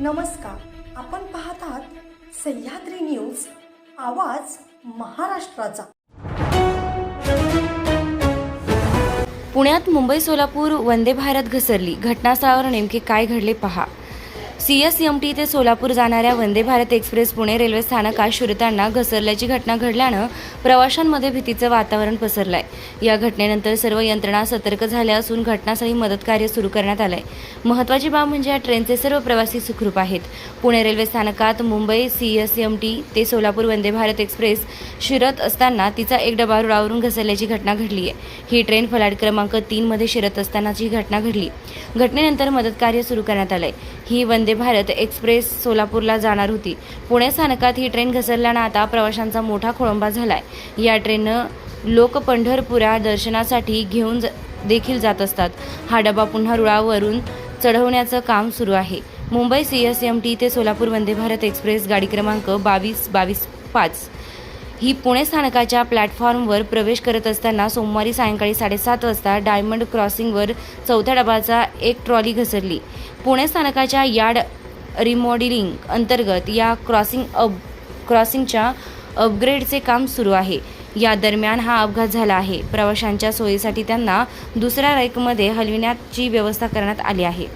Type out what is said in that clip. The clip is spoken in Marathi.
नमस्कार, आपण पाहत आहात सह्याद्री न्यूज, आवाज महाराष्ट्राचा। पुण्यात मुंबई सोलापूर वंदे भारत घसरली। घटनास्थळावर नेमके काय घडले पहा। CSMT ते सोलापूर जाणाऱ्या वंदे भारत एक्सप्रेस पुणे रेल्वे स्थानकात शिरताना घसरल्याची घटना घडल्यानं प्रवाशांमध्ये भीतीचं वातावरण पसरलंय। या घटनेनंतर सर्व यंत्रणा सतर्क झाल्या असून घटनास्थळी मदत कार्य सुरू करण्यात आलंय। महत्त्वाची बाब म्हणजे या ट्रेनचे सर्व प्रवासी सुखरूप आहेत। पुणे रेल्वे स्थानकात मुंबई CSMT ते सोलापूर वंदे भारत एक्सप्रेस शिरत असताना तिचा एक डबा रुळावरून घसरल्याची घटना घडली आहे। ही ट्रेन फलाट क्रमांक 3 मध्ये शिरत असतानाची घटना घडली। घटनेनंतर मदत कार्य सुरू करण्यात आलंय। ही वंदे भारत एक्सप्रेस सोलापूरला जाणार होती। पुणे स्थानकात ही ट्रेन घसरल्यानं आता प्रवाशांचा मोठा खोळंबा झालाय। या ट्रेननं लोक पंढरपुरा दर्शनासाठी घेऊन देखील जात असतात। हा डबा पुन्हा रुळावरून चढवण्याचं काम सुरू आहे। मुंबई CSMT ते सोलापूर वंदे भारत एक्सप्रेस गाडी क्रमांक 22-22-5 ही पुणे स्थानकाच्या प्लॅटफॉर्मवर प्रवेश करत असताना सोमवारी सायंकाळी 7:30 वाजता डायमंड क्रॉसिंगवर चौथ्या डबाचा एक ट्रॉली घसरली। पुणे स्थानकाच्या यार्ड रिमॉडेलिंग अंतर्गत या क्रॉसिंगच्या अपग्रेडचे काम सुरू आहे। या दरम्यान हा अपघात झाला आहे। प्रवाशांच्या सोयीसाठी त्यांना दुसऱ्या रॅकमध्ये हलविण्याची व्यवस्था करण्यात आली आहे।